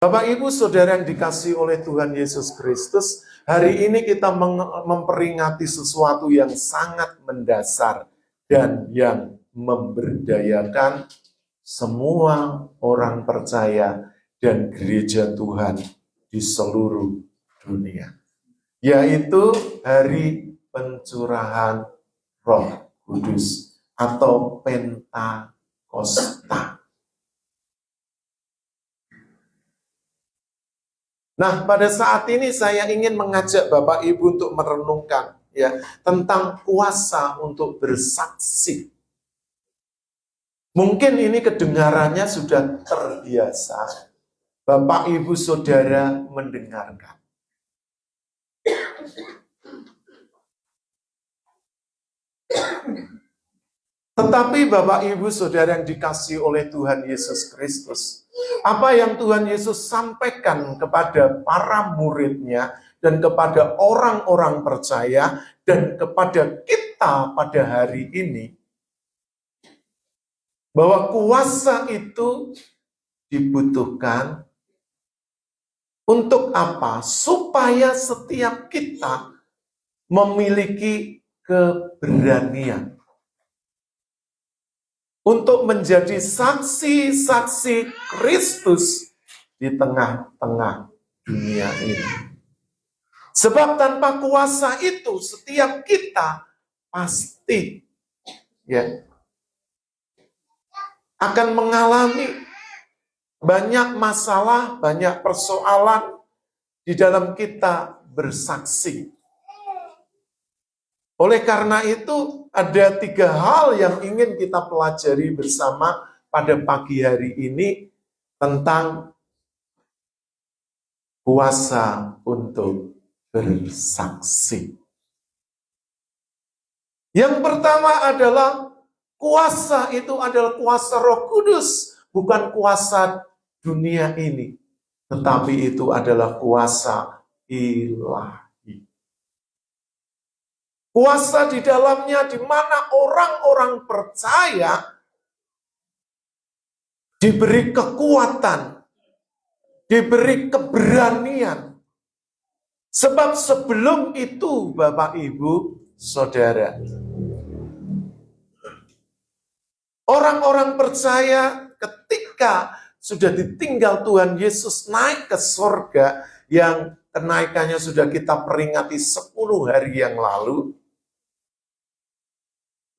Bapak Ibu Saudara yang dikasihi oleh Tuhan Yesus Kristus, hari ini kita memperingati sesuatu yang sangat mendasar dan yang memberdayakan semua orang percaya dan gereja Tuhan di seluruh dunia, yaitu hari pencurahan Roh Kudus atau Pentakosta. Nah, pada saat ini saya ingin mengajak Bapak Ibu untuk merenungkan tentang kuasa untuk bersaksi. Mungkin ini kedengarannya sudah terbiasa. Bapak Ibu Saudara mendengarkan. Tetapi Bapak Ibu Saudara yang dikasihi oleh Tuhan Yesus Kristus, apa yang Tuhan Yesus sampaikan kepada para muridnya dan kepada orang-orang percaya dan kepada kita pada hari ini, bahwa kuasa itu dibutuhkan untuk apa? Supaya setiap kita memiliki keberanian untuk menjadi saksi-saksi Kristus di tengah-tengah dunia ini. Sebab tanpa kuasa itu setiap kita pasti akan mengalami banyak masalah, banyak persoalan di dalam kita bersaksi. Oleh karena itu, ada 3 hal yang ingin kita pelajari bersama pada pagi hari ini tentang kuasa untuk bersaksi. Yang pertama adalah kuasa itu adalah kuasa Roh Kudus, bukan kuasa dunia ini, tetapi itu adalah kuasa ilahi. Kuasa di dalamnya di mana orang-orang percaya diberi kekuatan, diberi keberanian. Sebab sebelum itu Bapak Ibu Saudara, orang-orang percaya ketika sudah ditinggal Tuhan Yesus naik ke sorga, yang kenaikannya sudah kita peringati 10 hari yang lalu,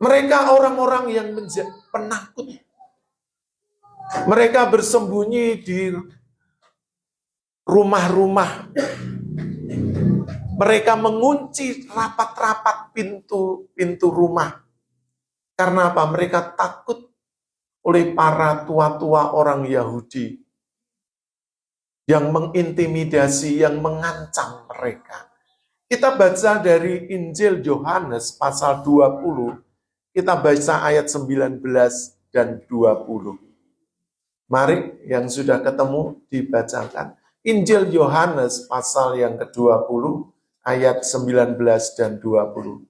mereka orang-orang yang penakut. Mereka bersembunyi di rumah-rumah. Mereka mengunci rapat-rapat pintu rumah. Karena apa? Mereka takut oleh para tua-tua orang Yahudi yang mengintimidasi, yang mengancam mereka. Kita baca dari Injil Yohanes pasal 20, kita baca ayat 19 dan 20. Mari yang sudah ketemu dibacakan. Injil Yohanes pasal yang ke-20 ayat 19 dan 20.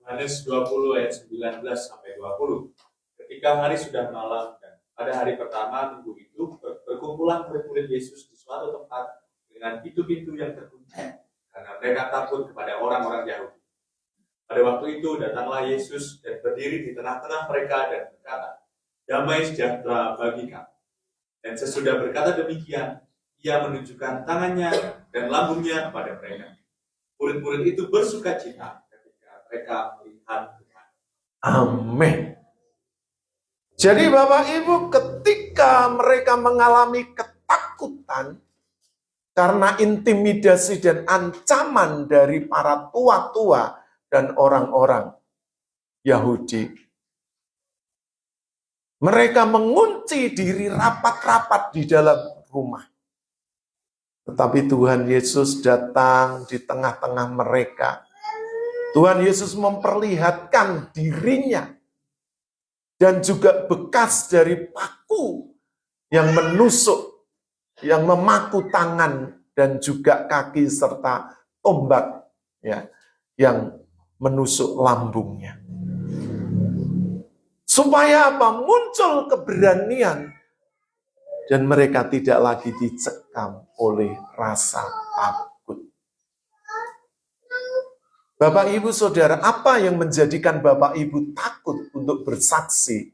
Yohanes 20 ayat 19 sampai 20. Ketika hari sudah malam dan pada hari pertama minggu itu berkumpulan murid-murid Yesus di suatu tempat dengan pintu-pintu yang terkunci karena mereka takut kepada orang-orang Yahudi. Pada waktu itu datanglah Yesus dan berdiri di tengah-tengah mereka dan berkata, "Damai sejahtera bagi kamu." Dan sesudah berkata demikian, ia menunjukkan tangannya dan lambungnya kepada mereka. Murid-murid itu bersuka cita ketika mereka melihat Tuhan. Amin. Jadi Bapak Ibu, ketika mereka mengalami ketakutan karena intimidasi dan ancaman dari para tua-tua dan orang-orang Yahudi, mereka mengunci diri rapat-rapat di dalam rumah. Tetapi Tuhan Yesus datang di tengah-tengah mereka. Tuhan Yesus memperlihatkan dirinya dan juga bekas dari paku yang menusuk, yang memaku tangan dan juga kaki serta tombak yang menusuk lambungnya. Supaya apa? Muncul keberanian Dan mereka tidak lagi dicekam oleh rasa takut. Bapak, Ibu, Saudara, apa yang menjadikan Bapak, Ibu takut untuk bersaksi?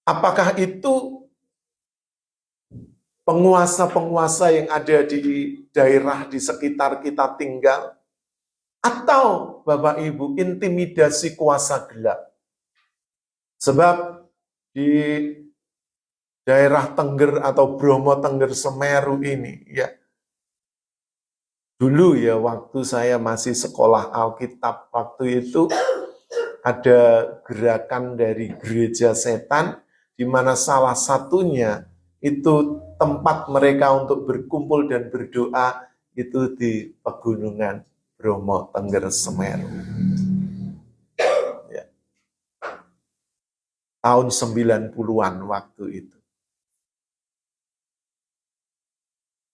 Apakah itu penguasa-penguasa yang ada di daerah di sekitar kita tinggal? Atau Bapak Ibu, intimidasi kuasa gelap? Sebab di daerah Tengger atau Bromo Tengger Semeru ini, ya, dulu ya waktu saya masih sekolah Alkitab, waktu itu ada gerakan dari gereja setan, di mana salah satunya itu tempat mereka untuk berkumpul dan berdoa itu di pegunungan Bromo Tengger Semeru. Ya. Tahun 90-an waktu itu.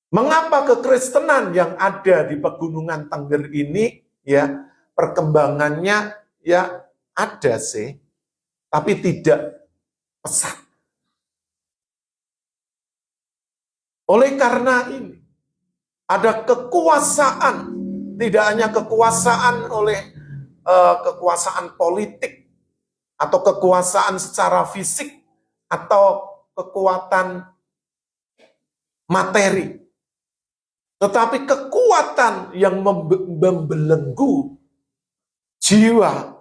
Mengapa kekristenan yang ada di pegunungan Tengger ini ya perkembangannya ya ada sih, tapi tidak pesat. Oleh karena ini ada kekuasaan, tidak hanya kekuasaan oleh kekuasaan politik atau kekuasaan secara fisik atau kekuatan materi. Tetapi kekuatan yang membelenggu jiwa,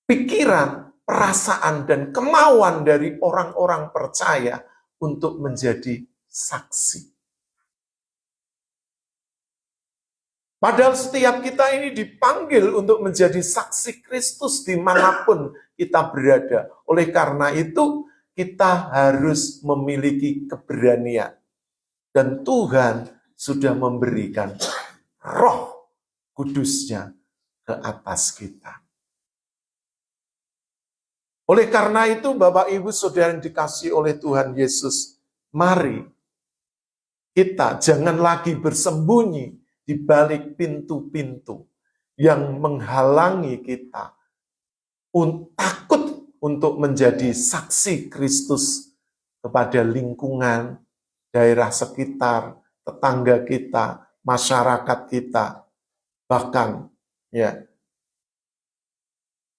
pikiran, perasaan, dan kemauan dari orang-orang percaya untuk menjadi saksi. Padahal setiap kita ini dipanggil untuk menjadi saksi Kristus dimanapun kita berada. Oleh karena itu, kita harus memiliki keberanian. Dan Tuhan sudah memberikan Roh Kudus-Nya ke atas kita. Oleh karena itu, Bapak, Ibu, Saudara yang dikasihi oleh Tuhan Yesus, mari kita jangan lagi bersembunyi di balik pintu-pintu yang menghalangi kita takut untuk menjadi saksi Kristus kepada lingkungan, daerah sekitar, tetangga kita, masyarakat kita, bahkan ya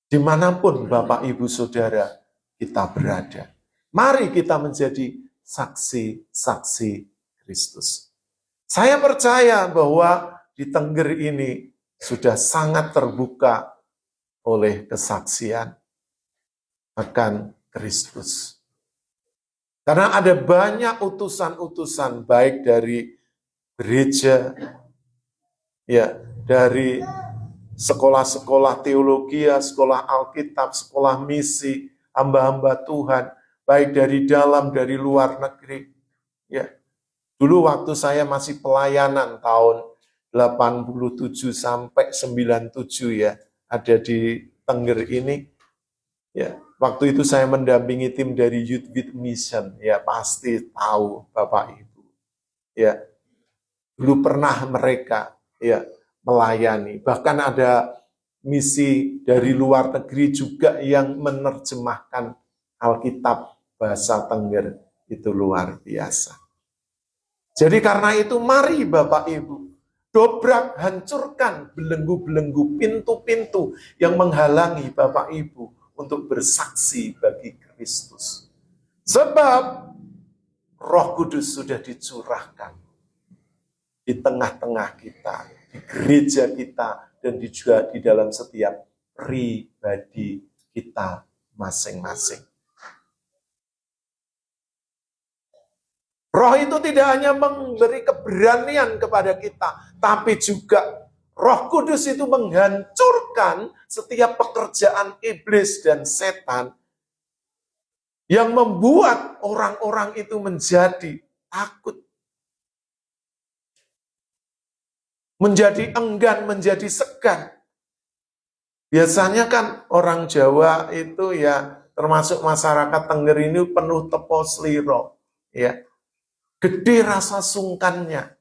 dimanapun Bapak, Ibu, Saudara kita berada. Mari kita menjadi saksi-saksi Kristus. Saya percaya bahwa di Tengger ini sudah sangat terbuka oleh kesaksian akan Kristus. Karena ada banyak utusan-utusan baik dari gereja, ya, dari sekolah-sekolah teologi, sekolah Alkitab, sekolah misi, hamba-hamba Tuhan, baik dari dalam, dari luar negeri. Ya. Dulu waktu saya masih pelayanan tahun 87 sampai 97 ya, ada di Tengger ini. Ya, waktu itu saya mendampingi tim dari Youth with Mission, ya pasti tahu Bapak Ibu. Ya, dulu pernah mereka ya melayani, bahkan ada misi dari luar negeri juga yang menerjemahkan Alkitab bahasa Tengger, itu luar biasa. Jadi karena itu mari Bapak Ibu, dobrak, hancurkan belenggu-belenggu, pintu-pintu yang menghalangi Bapak Ibu untuk bersaksi bagi Kristus. Sebab Roh Kudus sudah dicurahkan di tengah-tengah kita, di gereja kita, dan juga di dalam setiap pribadi kita masing-masing. Roh itu tidak hanya memberi keberanian kepada kita, tapi juga Roh Kudus itu menghancurkan setiap pekerjaan iblis dan setan yang membuat orang-orang itu menjadi takut, menjadi enggan, menjadi segan. Biasanya kan orang Jawa itu ya, termasuk masyarakat Tengger ini penuh tepo sliro, ya. Gede rasa sungkannya.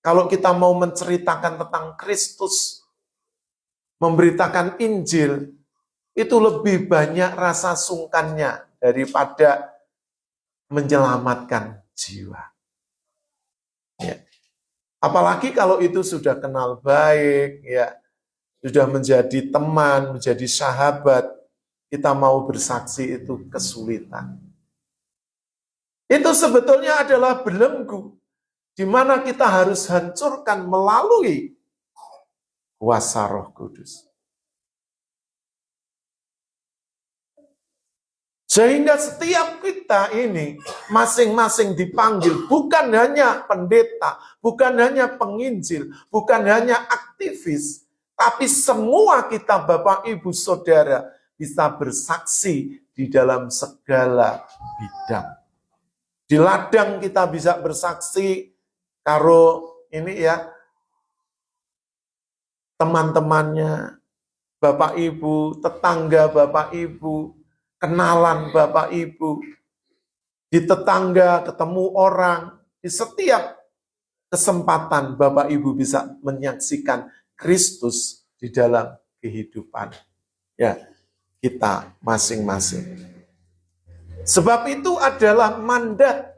Kalau kita mau menceritakan tentang Kristus, memberitakan Injil, itu lebih banyak rasa sungkannya daripada menyelamatkan jiwa. Ya. Apalagi kalau itu sudah kenal baik, ya, sudah menjadi teman, menjadi sahabat, kita mau bersaksi itu kesulitan. Itu sebetulnya adalah belenggu, di mana kita harus hancurkan melalui kuasa Roh Kudus. Sehingga setiap kita ini masing-masing dipanggil, bukan hanya pendeta, bukan hanya penginjil, bukan hanya aktivis, tapi semua kita Bapak Ibu Saudara bisa bersaksi di dalam segala bidang. Di ladang kita bisa bersaksi, karo ini ya, teman-temannya Bapak Ibu, tetangga Bapak Ibu, kenalan Bapak Ibu, di tetangga ketemu orang, di setiap kesempatan Bapak Ibu bisa menyaksikan Kristus di dalam kehidupan ya kita masing-masing. Sebab itu adalah mandat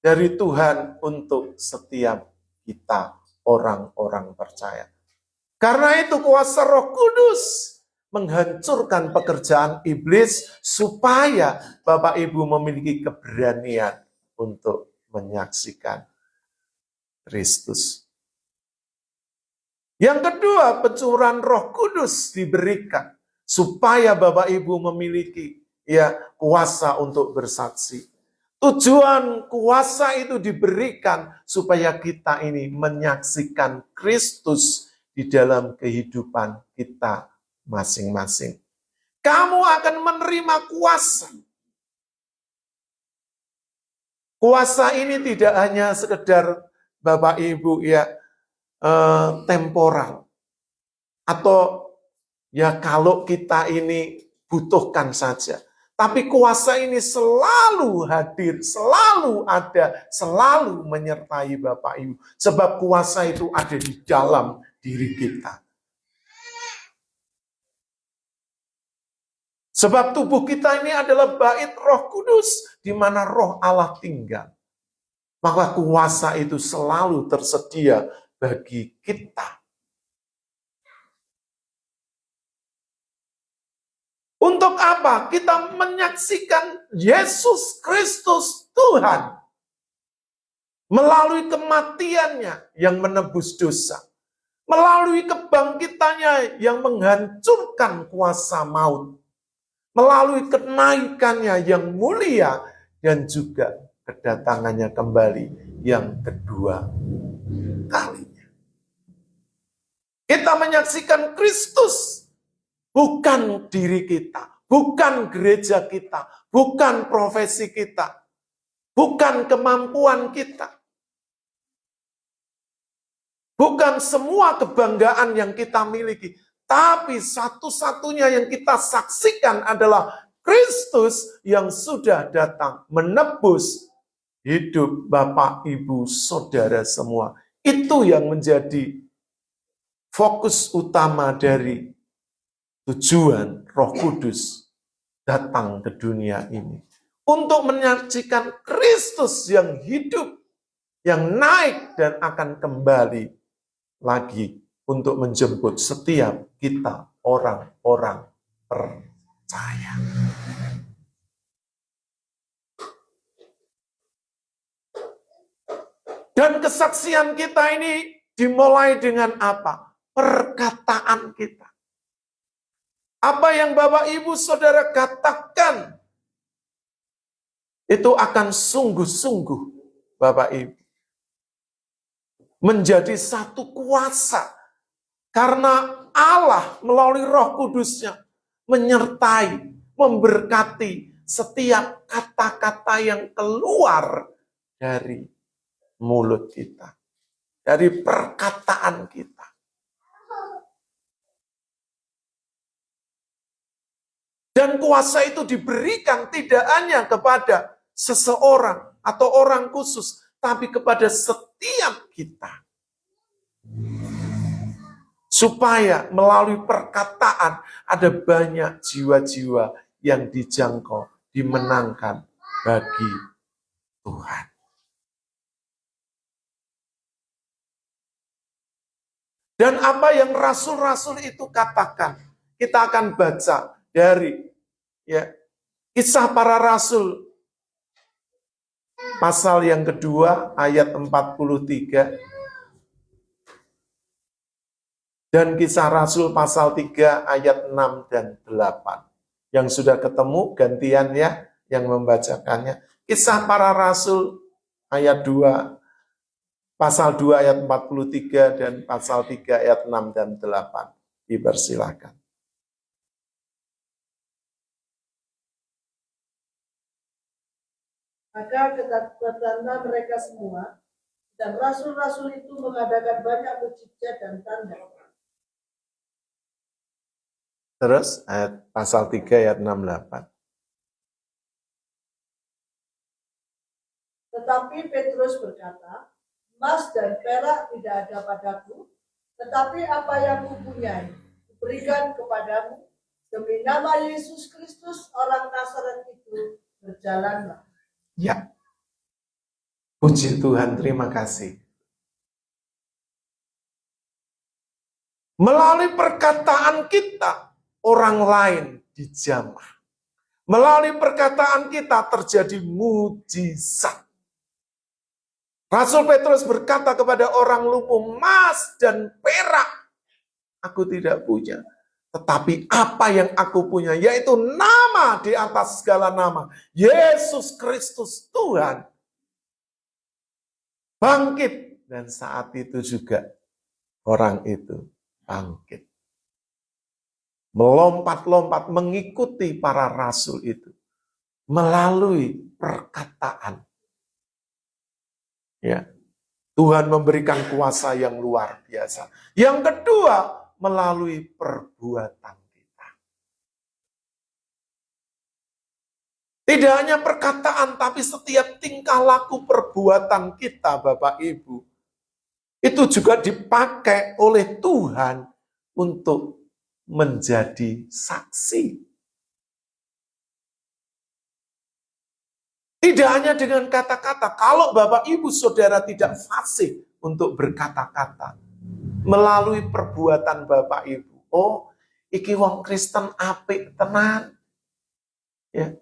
dari Tuhan untuk setiap kita orang-orang percaya. Karena itu kuasa Roh Kudus menghancurkan pekerjaan iblis supaya Bapak Ibu memiliki keberanian untuk menyaksikan Kristus. Yang kedua, pencurahan Roh Kudus diberikan supaya Bapak Ibu memiliki kuasa untuk bersaksi. Tujuan kuasa itu diberikan supaya kita ini menyaksikan Kristus di dalam kehidupan kita masing-masing. Kamu akan menerima kuasa. Kuasa ini tidak hanya sekedar Bapak Ibu temporal. Atau kalau kita ini butuhkan saja. Tapi kuasa ini selalu hadir, selalu ada, selalu menyertai Bapak Ibu. Sebab kuasa itu ada di dalam diri kita. Sebab tubuh kita ini adalah bait Roh Kudus, di mana Roh Allah tinggal. Maka kuasa itu selalu tersedia bagi kita. Untuk apa? Kita menyaksikan Yesus Kristus Tuhan. Melalui kematiannya yang menebus dosa. Melalui kebangkitannya yang menghancurkan kuasa maut. Melalui kenaikannya yang mulia dan juga kedatangannya kembali yang kedua kalinya. Kita menyaksikan Kristus, bukan diri kita, bukan gereja kita, bukan profesi kita, bukan kemampuan kita, bukan semua kebanggaan yang kita miliki. Tapi satu-satunya yang kita saksikan adalah Kristus yang sudah datang menebus hidup Bapak, Ibu, Saudara semua. Itu yang menjadi fokus utama dari tujuan Roh Kudus datang ke dunia ini. Untuk menyaksikan Kristus yang hidup, yang naik dan akan kembali lagi untuk menjemput setiap kita orang-orang percaya. Dan kesaksian kita ini dimulai dengan apa? Perkataan kita. Apa yang Bapak Ibu Saudara katakan, itu akan sungguh-sungguh Bapak Ibu menjadi satu kuasa. Karena Allah melalui Roh Kudusnya menyertai, memberkati setiap kata-kata yang keluar dari mulut kita, dari perkataan kita. Dan kuasa itu diberikan tidak hanya kepada seseorang atau orang khusus, tapi kepada setiap kita. Supaya melalui perkataan ada banyak jiwa-jiwa yang dijangkau dimenangkan bagi Tuhan. Dan apa yang rasul-rasul itu katakan, kita akan baca dari Kisah Para Rasul pasal yang kedua ayat 43 dan Kisah Rasul pasal 3 ayat 6 dan 8. Yang sudah ketemu gantian ya yang membacakannya. Kisah Para Rasul ayat 2 pasal 2 ayat 43 dan pasal 3 ayat 6 dan 8. Dipersilakan. Maka ketanda mereka semua, dan rasul-rasul itu mengadakan banyak mukjizat dan tanda. Terus ayat pasal 3 ayat 6 8. Tetapi Petrus berkata, emas dan perak tidak ada padaku, tetapi apa yang kupunyai, kuberikan kepadamu. Demi nama Yesus Kristus, orang Nazaret itu, berjalanlah. Ya, puji Tuhan, terima kasih. Melalui perkataan kita, orang lain dijamah. Melalui perkataan kita terjadi mujizat. Rasul Petrus berkata kepada orang lumpuh, emas dan perak aku tidak punya. Tetapi apa yang aku punya, yaitu nama di atas segala nama. Yesus Kristus Tuhan. Bangkit. Dan saat itu juga orang itu bangkit. Melompat-lompat mengikuti para rasul itu. Melalui perkataan. Ya, Tuhan memberikan kuasa yang luar biasa. Yang kedua, melalui perbuatan kita. Tidak hanya perkataan, tapi setiap tingkah laku perbuatan kita, Bapak Ibu, itu juga dipakai oleh Tuhan untuk menjadi saksi. Tidak hanya dengan kata-kata, kalau Bapak Ibu Saudara tidak fasih untuk berkata-kata, melalui perbuatan Bapak Ibu, oh, iki wong Kristen apik tenan. Ya.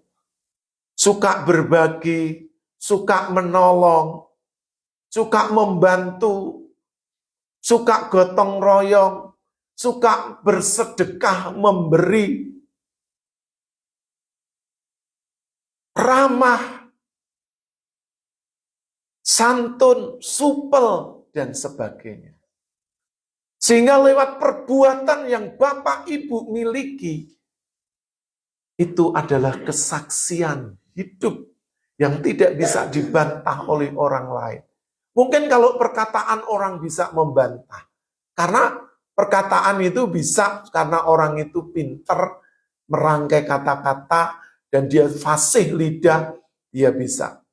Suka berbagi, suka menolong, suka membantu, suka gotong royong, suka bersedekah memberi, ramah, santun, supel, dan sebagainya. Sehingga lewat perbuatan yang Bapak Ibu miliki, itu adalah kesaksian hidup yang tidak bisa dibantah oleh orang lain. Mungkin kalau perkataan orang bisa membantah, karena perkataan itu bisa karena orang itu pinter merangkai kata-kata dan dia fasih lidah, dia bisa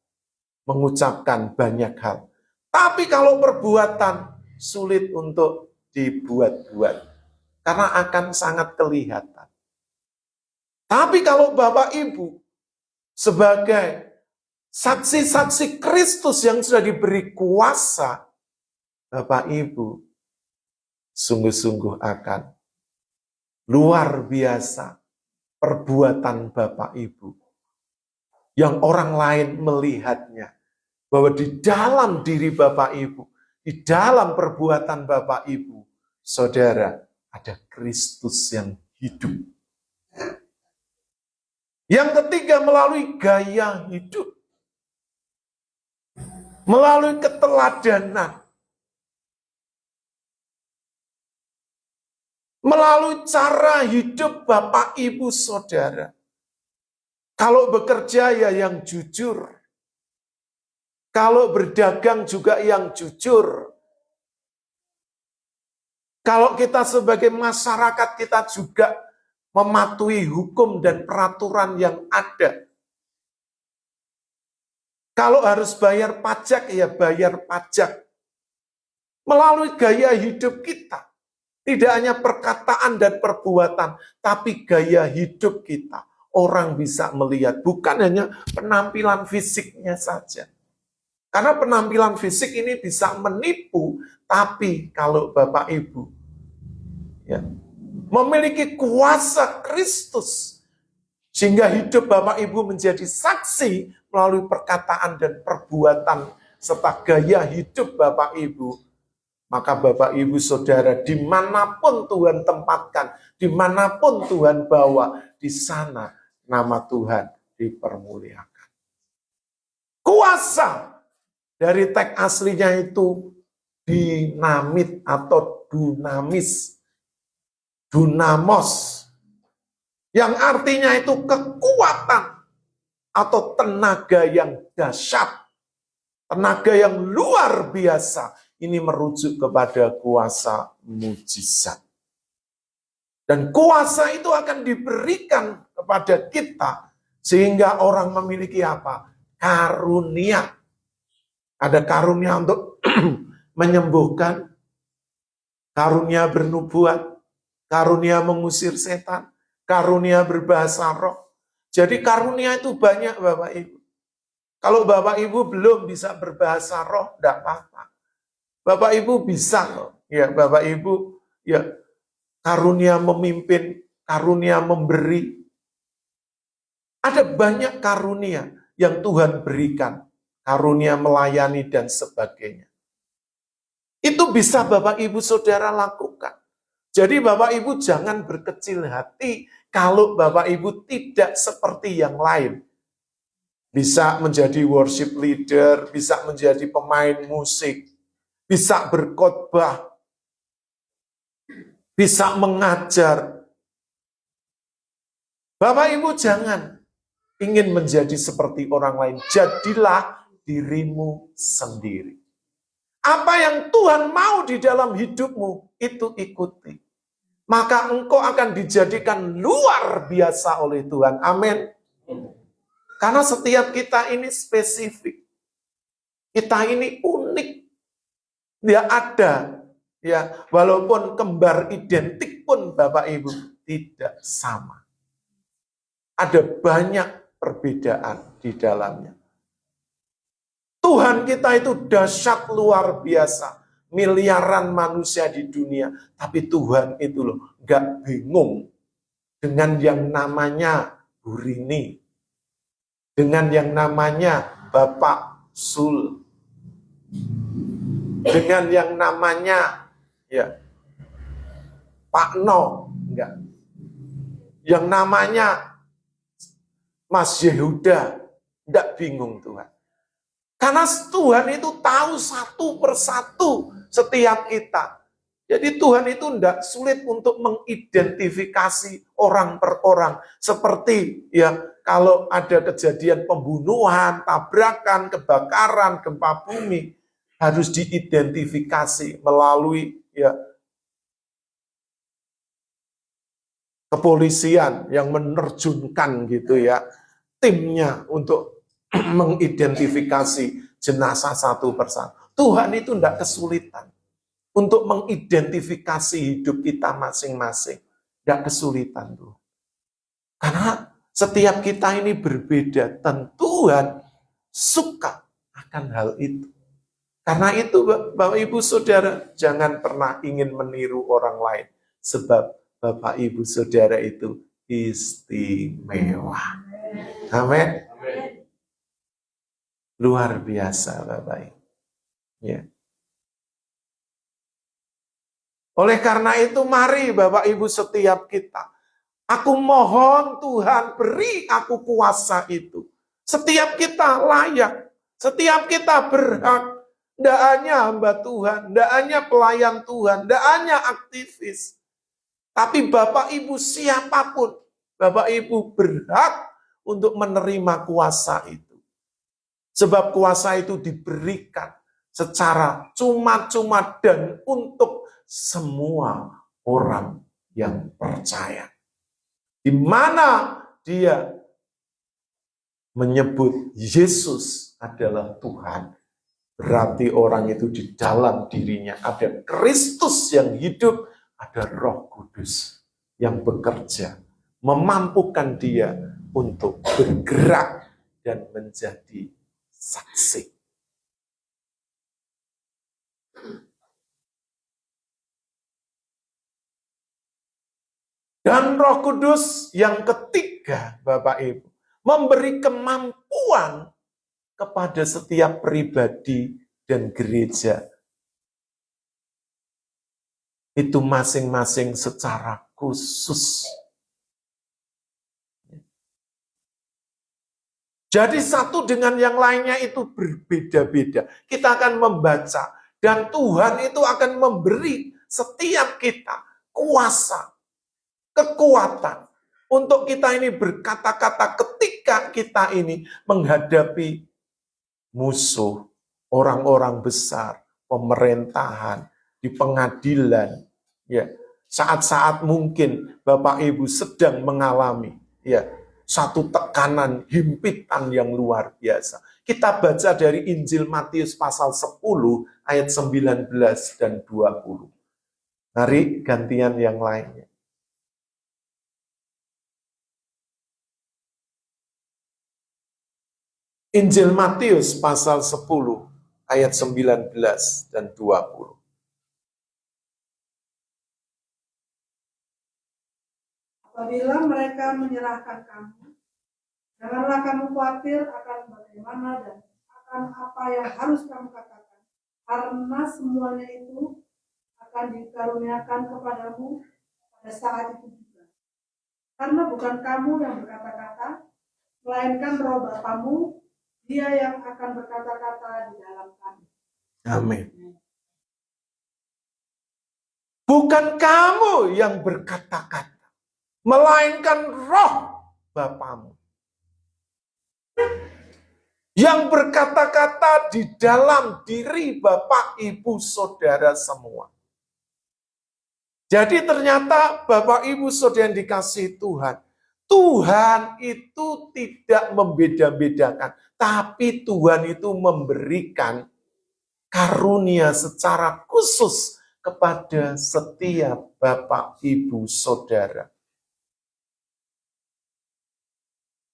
mengucapkan banyak hal. Tapi kalau perbuatan sulit untuk dibuat-buat, karena akan sangat kelihatan. Tapi kalau Bapak Ibu sebagai saksi-saksi Kristus yang sudah diberi kuasa, Bapak Ibu sungguh-sungguh akan luar biasa perbuatan Bapak Ibu yang orang lain melihatnya. Bahwa di dalam diri Bapak Ibu, di dalam perbuatan Bapak Ibu, Saudara, ada Kristus yang hidup. Yang ketiga, melalui gaya hidup. Melalui keteladanan. Melalui cara hidup Bapak Ibu Saudara. Kalau bekerja ya yang jujur. Kalau berdagang juga yang jujur. Kalau kita sebagai masyarakat kita juga mematuhi hukum dan peraturan yang ada. Kalau harus bayar pajak, ya bayar pajak. Melalui gaya hidup kita. Tidak hanya perkataan dan perbuatan, tapi gaya hidup kita. orang bisa melihat. Bukan hanya penampilan fisiknya saja. Karena penampilan fisik ini bisa menipu, tapi kalau Bapak Ibu ya, memiliki kuasa Kristus, sehingga hidup Bapak Ibu menjadi saksi melalui perkataan dan perbuatan serta gaya hidup Bapak Ibu, maka Bapak Ibu Saudara dimanapun Tuhan tempatkan, dimanapun Tuhan bawa, di sana nama Tuhan dipermuliakan. Kuasa dari teks aslinya itu dinamit atau dunamis, dunamos, yang artinya itu kekuatan atau tenaga yang dahsyat, tenaga yang luar biasa. Ini merujuk kepada kuasa mujizat. Dan kuasa itu akan diberikan kepada kita sehingga orang memiliki apa? Karunia. Ada karunia untuk menyembuhkan, karunia bernubuat, karunia mengusir setan, karunia berbahasa roh. Jadi karunia itu banyak Bapak Ibu. Kalau Bapak Ibu belum bisa berbahasa roh, tidak apa-apa. Bapak Ibu bisa kok. Ya, Bapak Ibu ya karunia memimpin, karunia memberi. Ada banyak karunia yang Tuhan berikan. Karunia melayani dan sebagainya. Itu bisa Bapak Ibu Saudara lakukan. Jadi Bapak Ibu jangan berkecil hati kalau Bapak Ibu tidak seperti yang lain. Bisa menjadi worship leader, bisa menjadi pemain musik, bisa berkhotbah, bisa mengajar. Bapak Ibu jangan ingin menjadi seperti orang lain. Jadilah dirimu sendiri. Apa yang Tuhan mau di dalam hidupmu, itu ikuti. Maka engkau akan dijadikan luar biasa oleh Tuhan. Amin. Karena setiap kita ini spesifik. Kita ini unik. Dia ada. Ya, walaupun kembar identik pun Bapak Ibu tidak sama. Ada banyak perbedaan di dalamnya. Tuhan kita itu dahsyat luar biasa. Miliaran manusia di dunia. Tapi Tuhan itu loh gak bingung dengan yang namanya Bu Rini. Dengan yang namanya Bapak Sul. Dengan yang namanya ya Pak No. Enggak. Yang namanya Mas Yehuda. Enggak bingung Tuhan. Karena Tuhan itu tahu satu persatu setiap kita. Jadi Tuhan itu tidak sulit untuk mengidentifikasi orang per orang. Seperti ya kalau ada kejadian pembunuhan, tabrakan, kebakaran, gempa bumi, harus diidentifikasi melalui ya kepolisian yang menerjunkan gitu ya timnya untuk mengidentifikasi jenazah satu persatu. Tuhan itu tidak kesulitan untuk mengidentifikasi hidup kita masing-masing. Tidak kesulitan tuh. Karena setiap kita ini berbeda dan Tuhan suka akan hal itu. Karena itu Bapak Ibu Saudara jangan pernah ingin meniru orang lain. Sebab Bapak Ibu Saudara itu istimewa. Amin. Luar biasa Bapak Ibu. Ya. Oleh karena itu mari Bapak Ibu setiap kita. Aku mohon Tuhan beri aku kuasa itu. Setiap kita layak. Setiap kita berhak. Tidak hanya hamba Tuhan. Tidak hanya pelayan Tuhan. Tidak hanya aktivis. Tapi Bapak Ibu siapapun. Bapak Ibu berhak untuk menerima kuasa itu. Sebab kuasa itu diberikan secara cuma-cuma dan untuk semua orang yang percaya. Di mana dia menyebut Yesus adalah Tuhan, berarti orang itu di dalam dirinya ada Kristus yang hidup, ada Roh Kudus yang bekerja, memampukan dia untuk bergerak dan menjadi saksi. Dan Roh Kudus yang ketiga, Bapak Ibu, memberi kemampuan kepada setiap pribadi dan gereja. Itu masing-masing secara khusus. Jadi satu dengan yang lainnya itu berbeda-beda. Kita akan membaca dan Tuhan itu akan memberi setiap kita kuasa, kekuatan untuk kita ini berkata-kata ketika kita ini menghadapi musuh, orang-orang besar, pemerintahan, di pengadilan, ya. Saat-saat mungkin Bapak Ibu sedang mengalami ya satu tekanan, himpitan yang luar biasa. Kita baca dari Injil Matius pasal 10 ayat 19 dan 20. Mari gantian yang lainnya. Injil Matius pasal 10 ayat 19 dan 20. Apabila mereka menyerahkan kamu, janganlah kamu khawatir akan bagaimana dan akan apa yang harus kamu katakan, karena semuanya itu akan dikaruniakan kepadamu pada saat itu juga. Karena bukan kamu yang berkata-kata, melainkan Roh Bapamu, Dia yang akan berkata-kata di dalam kamu. Amin. Bukan kamu yang berkata-kata, melainkan Roh Bapamu yang berkata-kata di dalam diri Bapak, Ibu, Saudara semua. Jadi ternyata Bapak, Ibu, Saudara yang dikasihi Tuhan, Tuhan itu tidak membeda-bedakan, tapi Tuhan itu memberikan karunia secara khusus kepada setiap Bapak, Ibu, Saudara.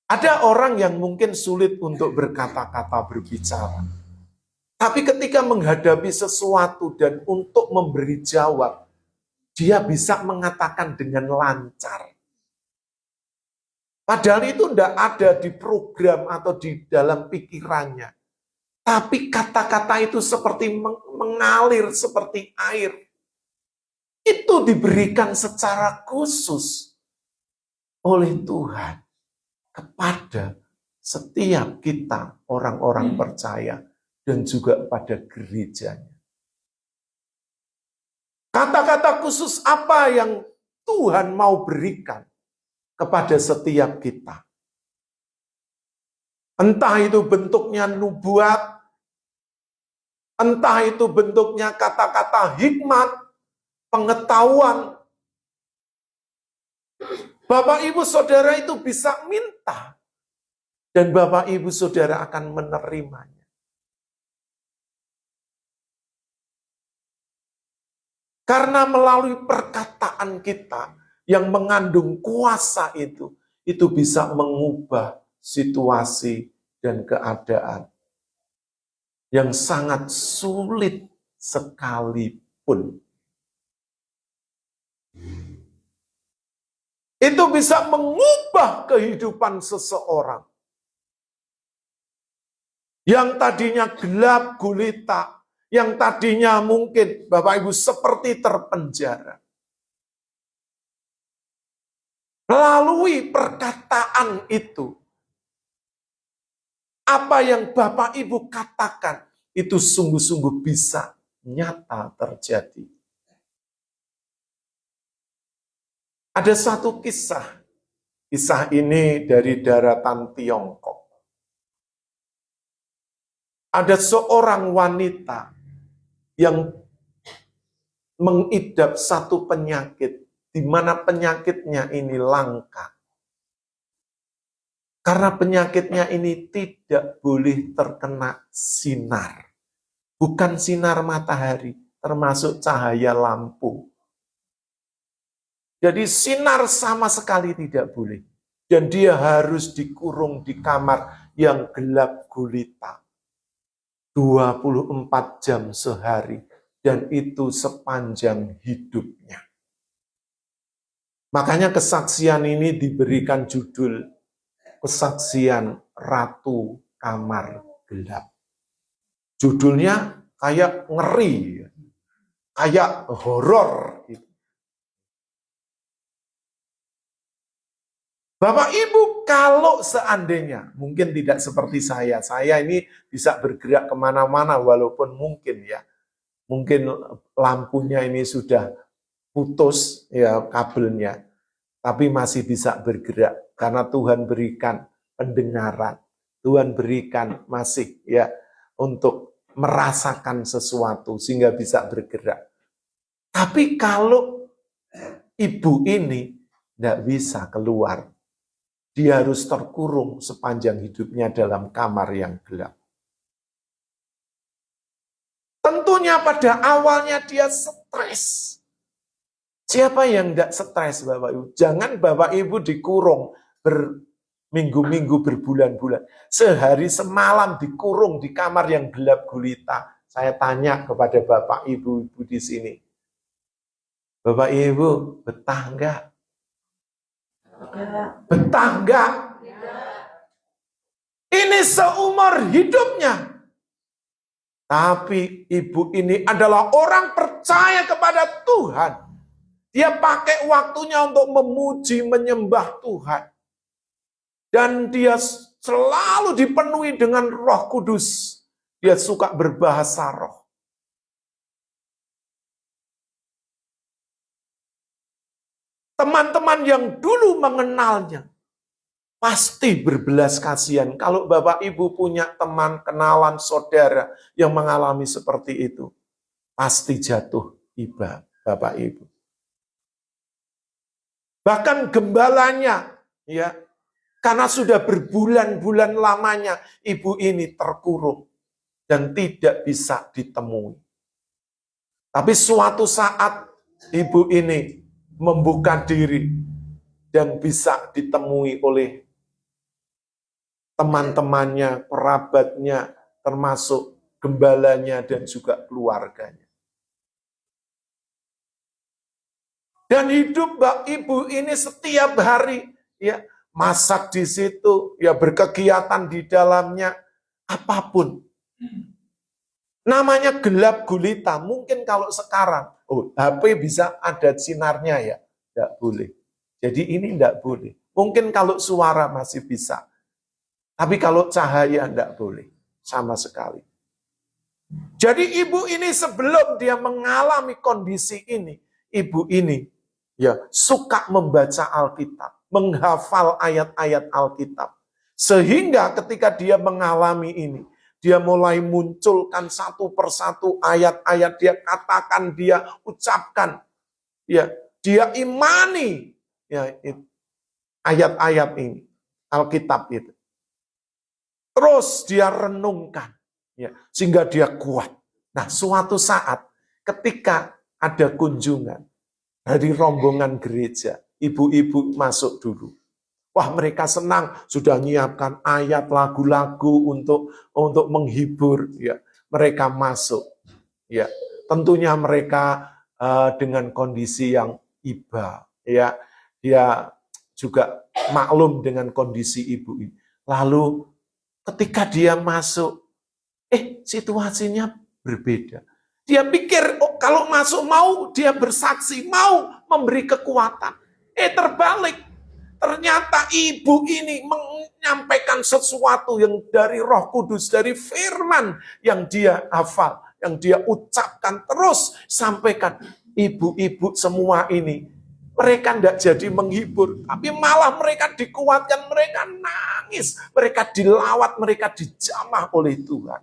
Ada orang yang mungkin sulit untuk berkata-kata, berbicara. Tapi ketika menghadapi sesuatu dan untuk memberi jawab, dia bisa mengatakan dengan lancar. Padahal itu tidak ada di program atau di dalam pikirannya. Tapi kata-kata itu seperti mengalir seperti air. Itu diberikan secara khusus oleh Tuhan kepada setiap kita orang-orang percaya dan juga pada gerejanya. Kata-kata khusus apa yang Tuhan mau berikan kepada setiap kita? Entah itu bentuknya nubuat, entah itu bentuknya kata-kata hikmat, pengetahuan. Bapak, Ibu, Saudara itu bisa minta. Dan Bapak, Ibu, Saudara akan menerimanya. Karena melalui perkataan kita yang mengandung kuasa itu bisa mengubah situasi dan keadaan yang sangat sulit sekalipun. Itu bisa mengubah kehidupan seseorang yang tadinya gelap gulita, yang tadinya mungkin Bapak Ibu seperti terpenjara. Melalui perkataan itu, apa yang Bapak Ibu katakan itu sungguh-sungguh bisa nyata terjadi. Ada satu kisah. Kisah ini dari daratan Tiongkok. Ada seorang wanita yang mengidap satu penyakit, di mana penyakitnya ini langka. Karena penyakitnya ini tidak boleh terkena sinar. Bukan sinar matahari, termasuk cahaya lampu. Jadi sinar sama sekali tidak boleh. Dan dia harus dikurung di kamar yang gelap gulita. 24 jam sehari. Dan itu sepanjang hidupnya. Makanya kesaksian ini diberikan judul Kesaksian Ratu Kamar Gelap. Judulnya kayak ngeri, kayak horor. Bapak Ibu, kalau seandainya, mungkin tidak seperti saya ini bisa bergerak kemana-mana walaupun mungkin ya, mungkin lampunya ini sudah putus ya kabelnya, tapi masih bisa bergerak karena Tuhan berikan pendengaran, Tuhan berikan masih ya untuk merasakan sesuatu sehingga bisa bergerak. Tapi kalau ibu ini tidak bisa keluar, dia harus terkurung sepanjang hidupnya dalam kamar yang gelap. Tentunya pada awalnya dia stres. Siapa yang tidak stres, Bapak Ibu? Jangan Bapak Ibu dikurung berminggu-minggu, berbulan-bulan. Sehari semalam dikurung di kamar yang gelap gulita. Saya tanya kepada Bapak Ibu di sini. Bapak Ibu, betah enggak? Betah enggak? Ini seumur hidupnya. Tapi ibu ini adalah orang percaya kepada Tuhan. Dia pakai waktunya untuk memuji, menyembah Tuhan. Dan dia selalu dipenuhi dengan Roh Kudus. Dia suka berbahasa roh. Teman-teman yang dulu mengenalnya pasti berbelas kasihan. Kalau Bapak Ibu punya teman, kenalan, saudara yang mengalami seperti itu, pasti jatuh iba Bapak Ibu. Bahkan gembalanya, ya, karena sudah berbulan-bulan lamanya ibu ini terkurung dan tidak bisa ditemui. Tapi suatu saat ibu ini membuka diri dan bisa ditemui oleh teman-temannya, kerabatnya, termasuk gembalanya dan juga keluarganya. Dan hidup Mbak Ibu ini setiap hari ya masak di situ, ya berkegiatan di dalamnya, apapun. Namanya gelap gulita. Mungkin kalau sekarang, HP bisa ada sinarnya ya, tidak boleh. Jadi ini tidak boleh. Mungkin kalau suara masih bisa. Tapi kalau cahaya tidak boleh sama sekali. Jadi ibu ini sebelum dia mengalami kondisi ini, ibu ini ya suka membaca Alkitab, menghafal ayat-ayat Alkitab. Sehingga ketika dia mengalami ini, dia mulai munculkan satu persatu ayat-ayat, dia katakan, dia ucapkan, ya, dia imani ya ayat-ayat ini, Alkitab itu. Terus dia renungkan, ya, sehingga dia kuat. Nah, suatu saat ketika ada kunjungan dari rombongan gereja, ibu-ibu masuk dulu. Wah, mereka senang, sudah menyiapkan ayat, lagu-lagu untuk menghibur. Ya, mereka masuk. Ya, tentunya mereka dengan kondisi yang iba. Ya, dia juga maklum dengan kondisi ibu ini. Lalu ketika dia masuk, situasinya berbeda. Dia pikir, kalau masuk mau dia bersaksi, mau memberi kekuatan. Terbalik. Ternyata ibu ini menyampaikan sesuatu yang dari Roh Kudus, dari firman yang dia hafal, yang dia ucapkan, terus sampaikan. Ibu-ibu semua ini, mereka tidak jadi menghibur, tapi malah mereka dikuatkan, mereka nangis, mereka dilawat, mereka dijamah oleh Tuhan.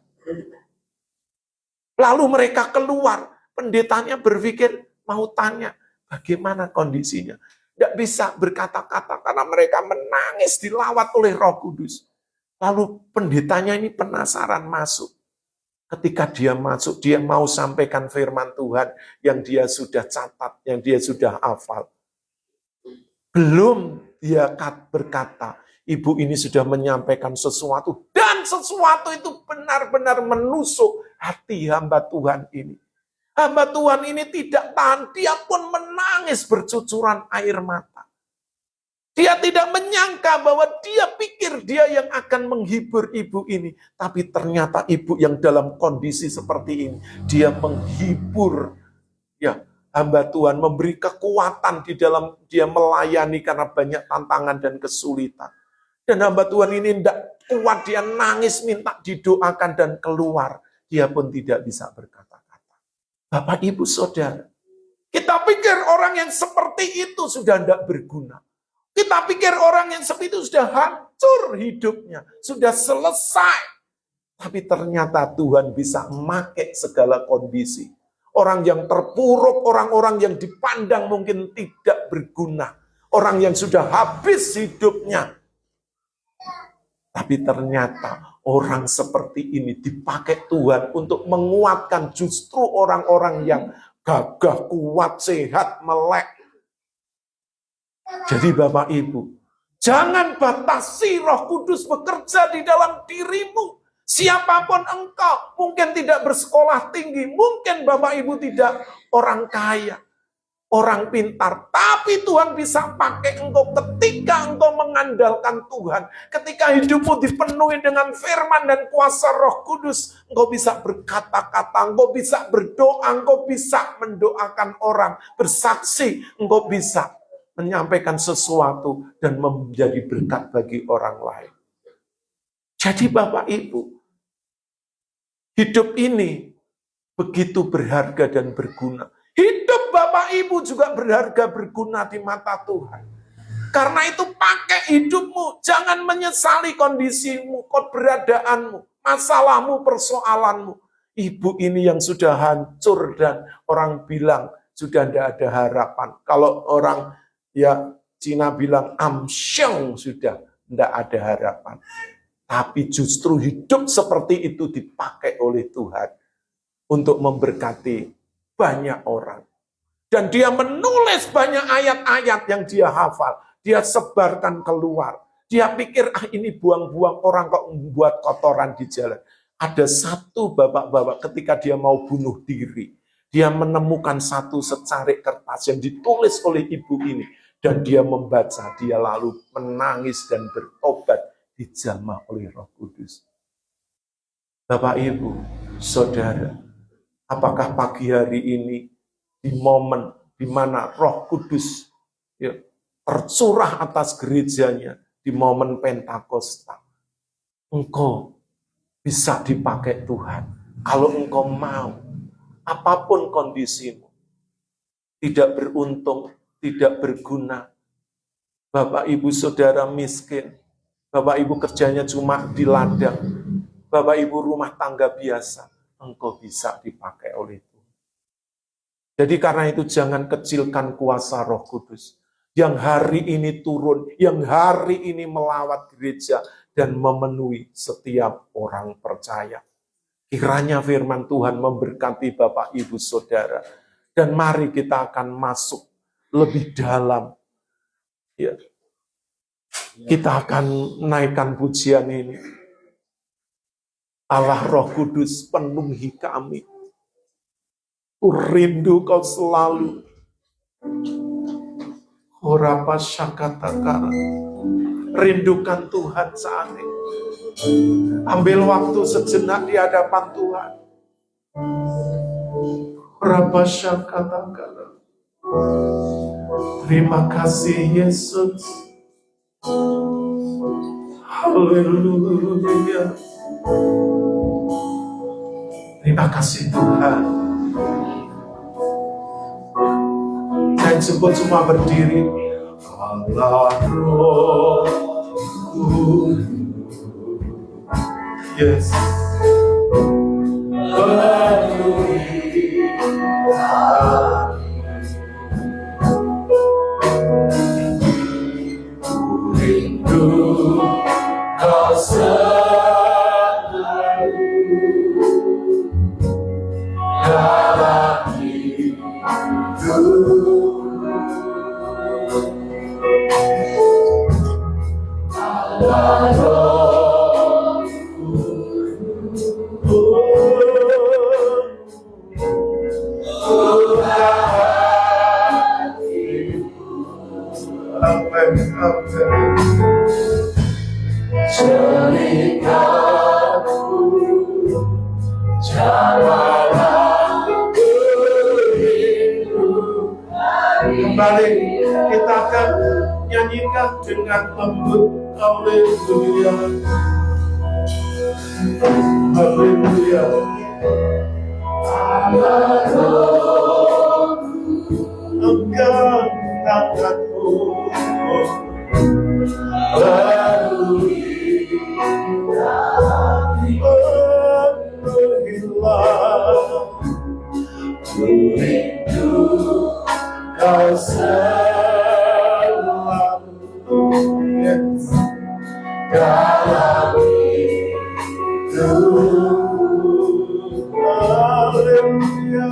Lalu mereka keluar, pendetanya berpikir, mau tanya, bagaimana kondisinya? Tidak bisa berkata-kata karena mereka menangis dilawat oleh Roh Kudus. Lalu pendetanya ini penasaran masuk. Ketika dia masuk, dia mau sampaikan firman Tuhan yang dia sudah catat, yang dia sudah hafal. Belum dia berkata, ibu ini sudah menyampaikan sesuatu, dan sesuatu itu benar-benar menusuk hati hamba Tuhan ini. Hamba Tuhan ini tidak tahan, dia pun menangis bercucuran air mata. Dia tidak menyangka bahwa dia pikir dia yang akan menghibur ibu ini. Tapi ternyata ibu yang dalam kondisi seperti ini, dia menghibur ya hamba Tuhan, memberi kekuatan di dalam dia melayani karena banyak tantangan dan kesulitan. Dan hamba Tuhan ini tidak kuat, dia nangis minta didoakan dan keluar. Dia pun tidak bisa berkata-kata. Bapak, Ibu, Saudara, kita pikir orang yang seperti itu sudah tidak berguna. Kita pikir orang yang seperti itu sudah hancur hidupnya, sudah selesai. Tapi ternyata Tuhan bisa memakai segala kondisi. Orang yang terpuruk, orang-orang yang dipandang mungkin tidak berguna. Orang yang sudah habis hidupnya. Tapi ternyata orang seperti ini dipakai Tuhan untuk menguatkan justru orang-orang yang gagah, kuat, sehat, melek. Jadi Bapak Ibu, jangan batasi Roh Kudus bekerja di dalam dirimu. Siapapun engkau, mungkin tidak bersekolah tinggi, mungkin Bapak Ibu tidak orang kaya, orang pintar, tapi Tuhan bisa pakai engkau ketika engkau mengandalkan Tuhan. Ketika hidupmu dipenuhi dengan firman dan kuasa Roh Kudus, engkau bisa berkata-kata, engkau bisa berdoa, engkau bisa mendoakan orang, bersaksi, engkau bisa menyampaikan sesuatu dan menjadi berkat bagi orang lain. Jadi Bapak Ibu, hidup ini begitu berharga dan berguna. Hidup Bapak Ibu juga berharga berguna di mata Tuhan. Karena itu pakai hidupmu, jangan menyesali kondisimu, keberadaanmu, masalahmu, persoalanmu. Ibu ini yang sudah hancur dan orang bilang sudah tidak ada harapan. Kalau orang ya Cina bilang amsyong, sudah tidak ada harapan. Tapi justru hidup seperti itu dipakai oleh Tuhan untuk memberkati banyak orang. Dan dia menulis banyak ayat-ayat yang dia hafal. Dia sebarkan keluar. Dia pikir, ini buang-buang orang kok membuat kotoran di jalan. Ada satu bapak-bapak ketika dia mau bunuh diri. Dia menemukan satu secarik kertas yang ditulis oleh ibu ini. Dan dia membaca, dia lalu menangis dan bertobat, dijamah oleh Roh Kudus. Bapak, Ibu, Saudara, apakah pagi hari ini di momen di mana Roh Kudus ya, tercurah atas gerejanya di momen Pentakosta, engkau bisa dipakai Tuhan kalau engkau mau, apapun kondisimu, tidak beruntung, tidak berguna. Bapak, Ibu, Saudara miskin. Bapak, Ibu kerjanya cuma di ladang. Bapak, Ibu rumah tangga biasa. Engkau bisa dipakai oleh Tuhan. Jadi karena itu jangan kecilkan kuasa Roh Kudus. Yang hari ini turun, yang hari ini melawat gereja dan memenuhi setiap orang percaya. Kiranya firman Tuhan memberkati Bapak, Ibu, Saudara. Dan mari kita akan masuk lebih dalam. Ya. Kita akan naikkan pujian ini. Allah Roh Kudus penuhi kami. Ku rindu kau selalu. Horapa syakatakara. Rindukan Tuhan saat ini. Ambil waktu sejenak di hadapan Tuhan. Horapa syakatakara. Terima kasih Yesus. Haleluya. Terima kasih Tuhan. Dan sebut semua berdiri. Allah Roh Kudus. Yes. Penuhi kau selalu dalam hidup. Kembali kita akan nyanyikan dengan lembut. Haleluya, haleluya. Engkau tanganku kau selalu dalam hidup. Haleluya,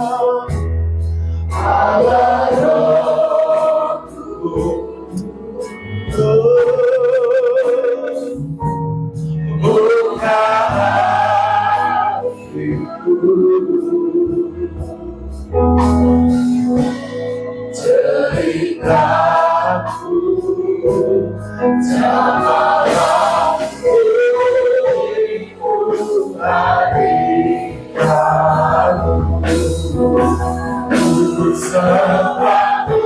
Allah rohku, buka hatiku, ceritaku jamalah harikanmu sepatu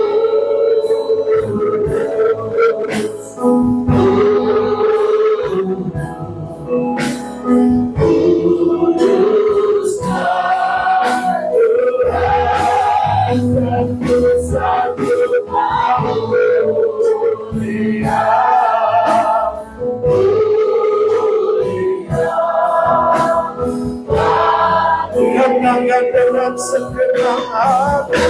Dengan segenap hati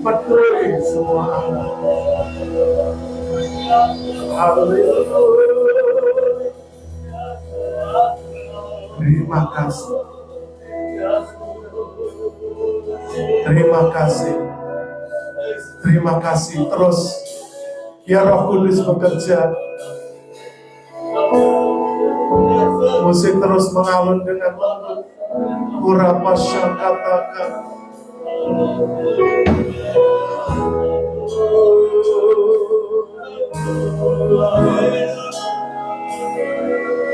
Penuhi semua anak. Haleluya. Terima kasih. Terima kasih. Terima kasih. Terus ya Roh Kudus bekerja. Musik terus mengalun dengan lembut. Urapa syakatakan.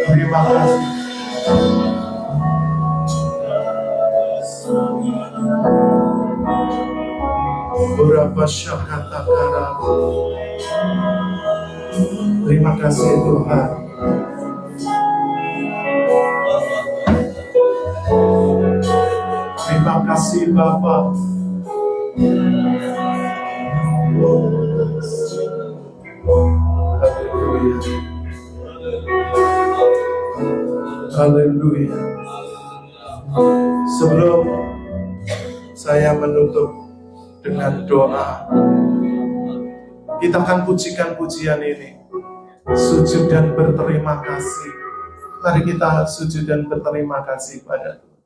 Terima kasih. Berapa syakatakara. Terima kasih Tuhan. Terima kasih Bapa. Haleluya. Sebelum saya menutup dengan doa, kita akan pujikan pujian ini, sujud dan berterima kasih. Mari kita sujud dan berterima kasih pada Tuhan.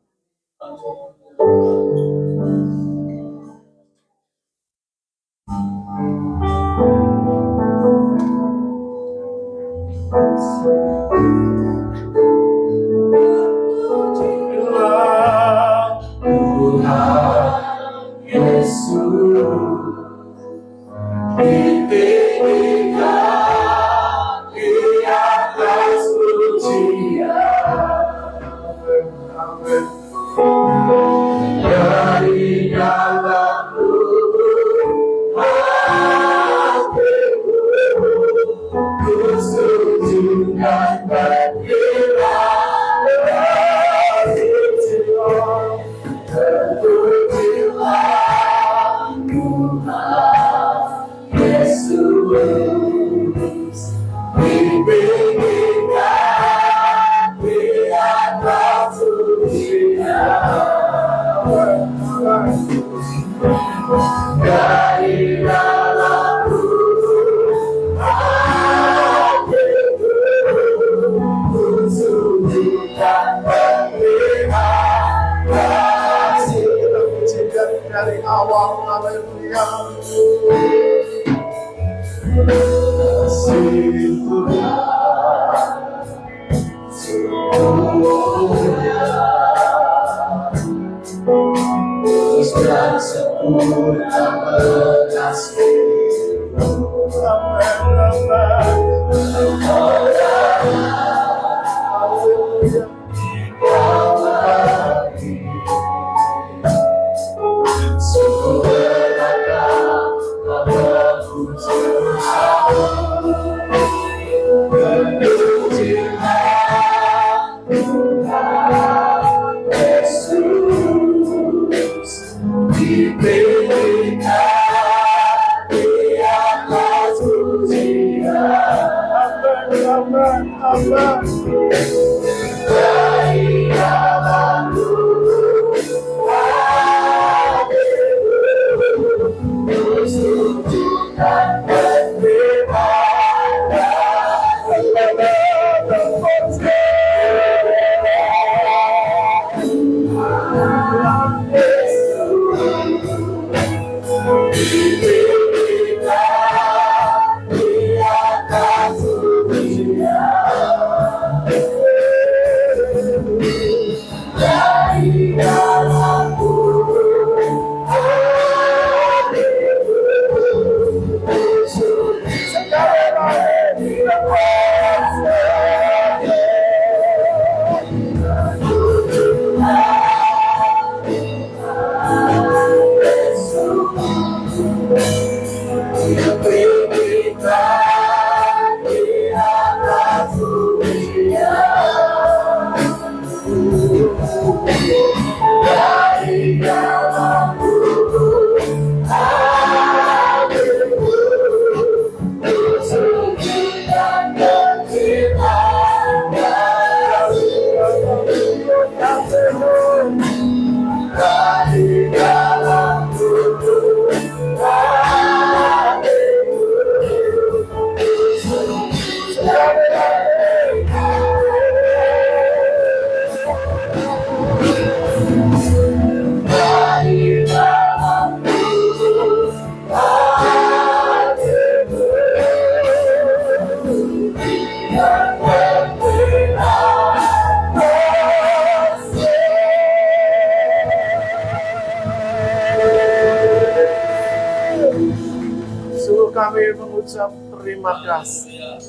Sungguh kami mengucap terima kasih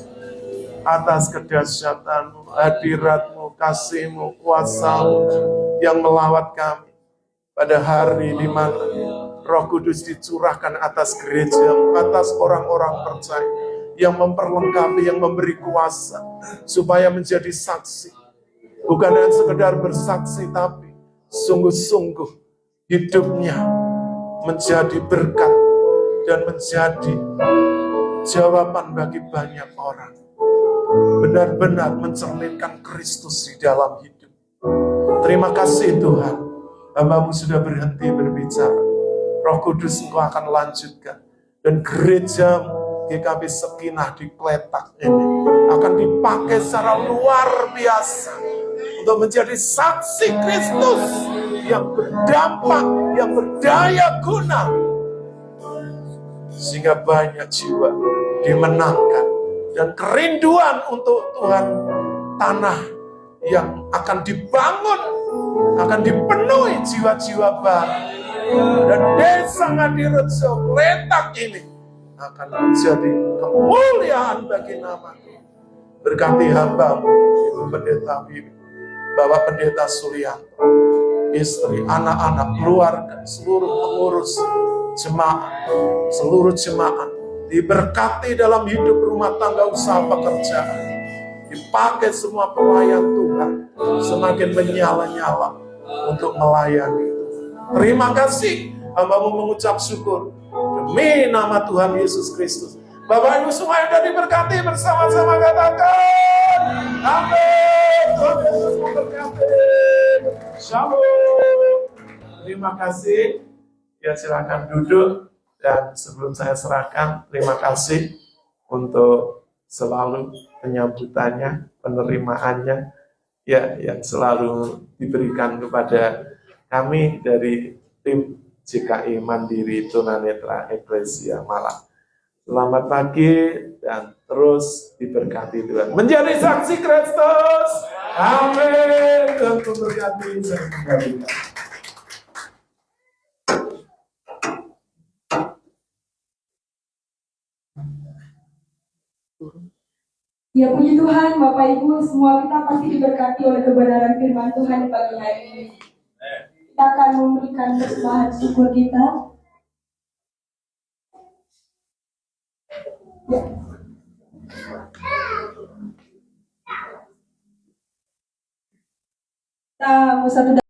atas kedahsyatan hadirat-Mu, kasih-Mu, kuasa-Mu yang melawat kami pada hari di mana Roh Kudus dicurahkan atas gereja, atas orang-orang percaya yang memperlengkapi, yang memberi kuasa supaya menjadi saksi. Bukan hanya sekedar bersaksi, tapi sungguh-sungguh hidupnya menjadi berkat dan menjadi jawaban bagi banyak orang. Benar-benar mencerminkan Kristus di dalam hidup. Terima kasih Tuhan, hamba-Mu sudah berhenti berbicara. Roh Kudus Engkau akan lanjutkan. Dan gereja GKB Sekinah di Kletak ini akan dipakai secara luar biasa untuk menjadi saksi Kristus yang berdampak, yang berdaya guna, sehingga banyak jiwa dimenangkan. Dan kerinduan untuk Tuhan, tanah yang akan dibangun, akan dipenuhi jiwa-jiwa baru. Dan desa Ngadirejo Kletak ini akan menjadi kemuliaan bagi nama-Mu. Berkati hamba-Mu, Ibu Pendeta Wiwi, Bapak Pendeta Suryanto, istri, anak-anak, keluarga, seluruh pengurus jemaat, seluruh jemaat, diberkati dalam hidup rumah tangga usaha pekerjaan, dipakai semua pelayan Tuhan, semakin menyala-nyala untuk melayani Tuhan. Terima kasih, hamba-Mu mengucap syukur, demi nama Tuhan Yesus Kristus. Bapak Ibu semua yang sudah diberkati bersama-sama katakan, amin. Tuhan Yesus memberkati. Shalom. Terima kasih. Ya, silakan duduk. Dan sebelum saya serahkan, terima kasih untuk selalu penyambutannya, penerimaannya, ya, yang selalu diberikan kepada kami dari tim JKI Mandiri Tunanetra Eklesia Malang. Selamat pagi dan terus diberkati Tuhan. Menjadi saksi Kristus. Amin. Tuhan memberkati. Saya kembalikan. Ya puji Tuhan, Bapak Ibu, semua kita pasti diberkati oleh kebenaran firman Tuhan di pagi hari ini. Kita akan memberikan persembahan syukur kita. Ya. Kita mau satu